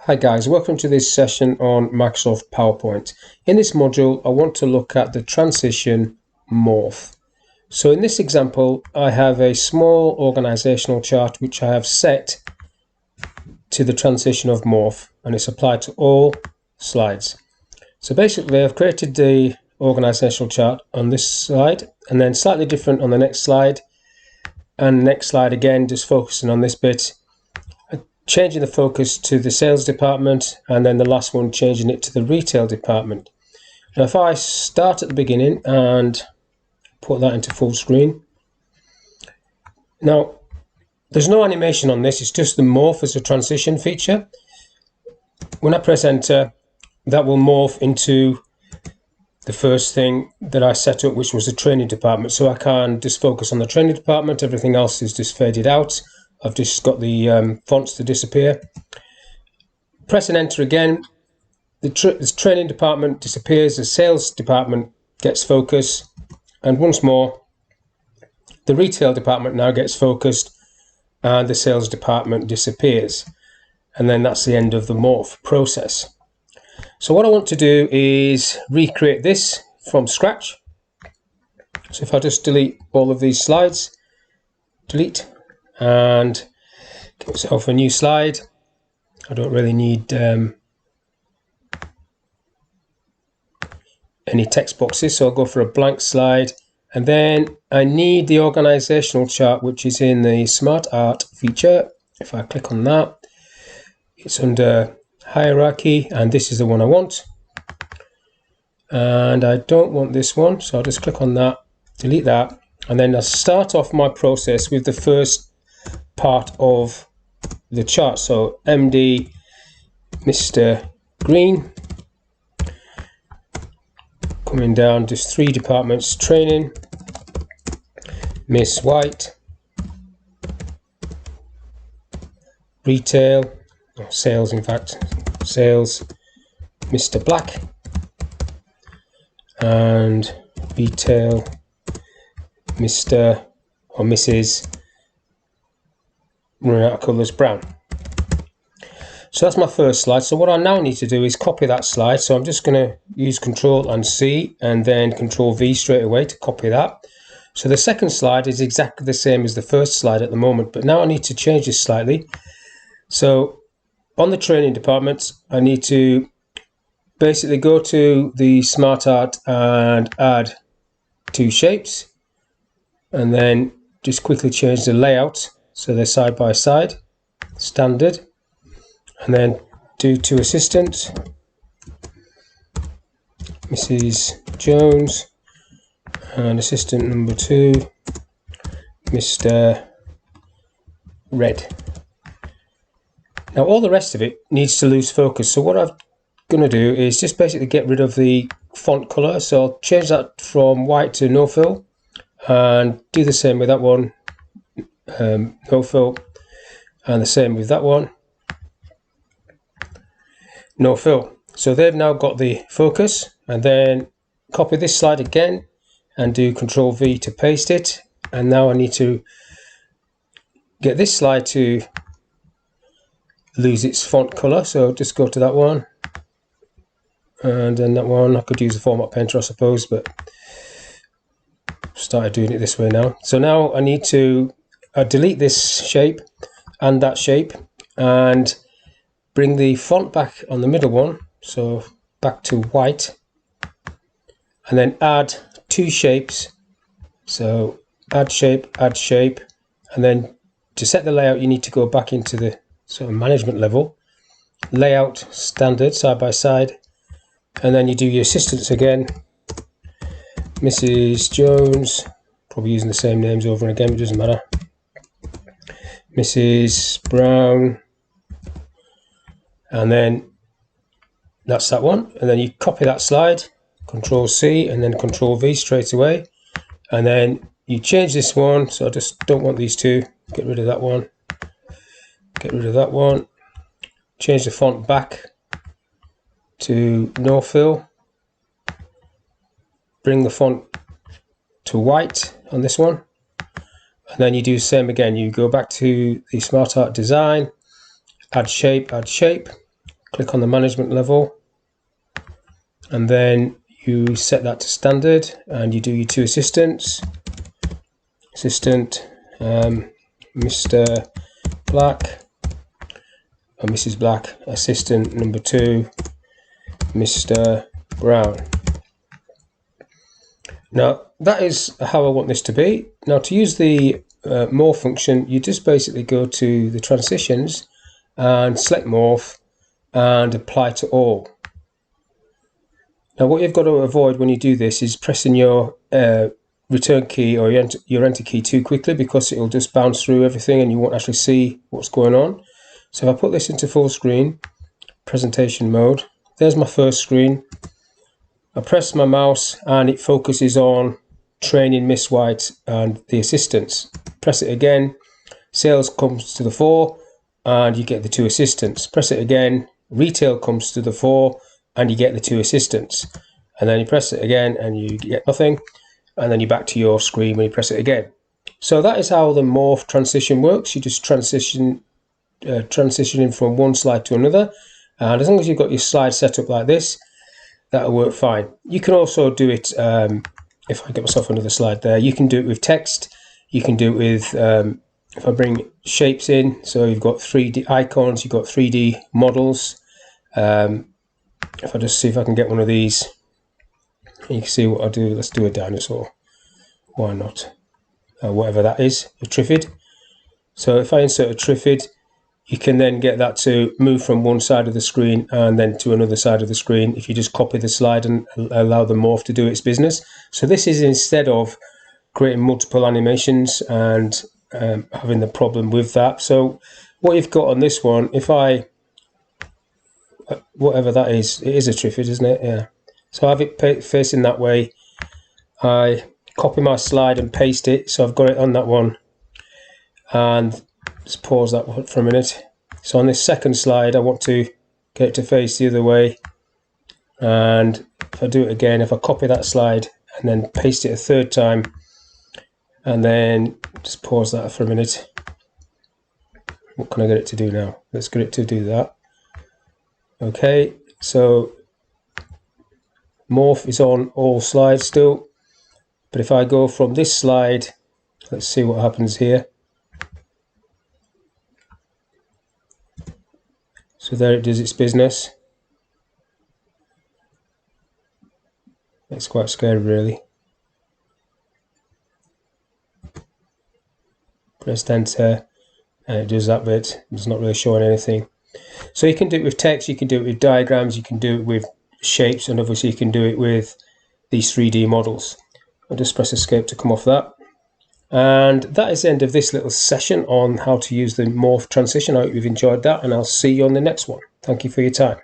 Hi guys, welcome to this session on Microsoft PowerPoint. In this module, I want to look at the transition morph. So in this example, I have a small organizational chart which I have set to the transition of morph, and it's applied to all slides. So basically, I've created the organizational chart on this slide and then slightly different on the next slide, and next slide again, just focusing on this bit. Changing the focus to the sales department, and then the last one changing it to the retail department. Now if I start at the beginning and put that into full screen, now there's no animation on this, it's just the morph as a transition feature. When I press enter, that will morph into the first thing that I set up, which was the training department. So I can just focus on the training department, everything else is just faded out. I've just got the fonts to disappear. Press and enter again. The training department disappears, the sales department gets focus, and once more the retail department now gets focused and the sales department disappears. And then that's the end of the morph process. So what I want to do is recreate this from scratch. So if I just delete all of these slides, delete, and give myself a new slide. I don't really need any text boxes, so I'll go for a blank slide, and then I need the organizational chart, which is in the Smart Art feature. If I click on that, it's under hierarchy, and this is the one I want, and I don't want this one, so I'll just click on that, delete that, and then I'll start off my process with the first part of the chart. So MD Mr. Green, coming down just 3 departments: training, Miss White, retail, or sales, in fact, sales, Mr. Black, and retail Mr. or Mrs. running out of colours, brown. So that's my first slide. So what I now need to do is copy that slide. So I'm just going to use Control and C and then Control V straight away to copy that. So the second slide is exactly the same as the first slide at the moment, but now I need to change this slightly. So on the training department, I need to basically go to the Smart Art and add 2 shapes, and then just quickly change the layout so they're side by side, standard, and then do 2 assistants, Mrs. Jones, and assistant number 2, Mr. Red. Now all the rest of it needs to lose focus, so what I'm going to do is just basically get rid of the font color. So I'll change that from white to no fill, and do the same with that one, no fill, and the same with that one, no fill. So they've now got the focus, and then copy this slide again and do Control V to paste it. And now I need to get this slide to lose its font color, so just go to that one, and then that one. I could use the format painter, I suppose, but started doing it this way now. So now I need to delete this shape and that shape, and bring the font back on the middle one, so back to white, and then add 2 shapes. So add shape, and then to set the layout you need to go back into the sort of management level, layout, standard, side by side, and then you do your assistants again, Mrs. Jones, probably using the same names over and again, but it doesn't matter, Mrs. Brown, and then that's that one. And then you copy that slide, Control C and then Control V straight away, and then you change this one. So I just don't want these 2, get rid of that one, get rid of that one, change the font back to no fill, bring the font to white on this one, and then you do the same again. You go back to the Smart Art design, add shape, click on the management level, and then you set that to standard, and you do your two assistants. Assistant Mr. Black or Mrs. Black, assistant number 2 Mr. Brown. Now that is how I want this to be. Now to use the morph function, you just basically go to the transitions and select morph and apply to all. Now what you've got to avoid when you do this is pressing your return key or your enter key too quickly, because it will just bounce through everything and you won't actually see what's going on. So if I put this into full screen presentation mode, there's my first screen. I press my mouse and it focuses on training Miss White and the assistants. Press it again, sales comes to the fore and you get the two assistants. Press it again, retail comes to the fore and you get the two assistants. And then you press it again and you get nothing. And then you're back to your screen when you press it again. So that is how the morph transition works. You just transitioning from one slide to another. And as long as you've got your slide set up like this, that'll work fine. You can also do it, if I get myself another slide there, you can do it with text. You can do it with, if I bring shapes in, so you've got 3D icons, you've got 3D models. If I just see if I can get one of these, you can see what I'll do. Let's do a dinosaur. Why not? Whatever that is, a triffid. So if I insert a triffid, you can then get that to move from one side of the screen and then to another side of the screen if you just copy the slide and allow the morph to do its business. So this is instead of creating multiple animations and having the problem with that. So what you've got on this one, if I, whatever that is, it is a triffid, isn't it? Yeah. So I have it facing that way. I copy my slide and paste it. So I've got it on that one. And just pause that one for a minute. So on this second slide, I want to get it to face the other way. And if I do it again, if I copy that slide and then paste it a third time, and then just pause that for a minute. What can I get it to do now? Let's get it to do that. Okay, so morph is on all slides still, but if I go from this slide, let's see what happens here. So there it does its business. It's quite scary really. Press enter and it does that bit. It's not really showing anything. So you can do it with text, you can do it with diagrams, you can do it with shapes, and obviously you can do it with these 3D models. I'll just press escape to come off that. And that is the end of this little session on how to use the morph transition. I hope you've enjoyed that, and I'll see you on the next one. Thank you for your time.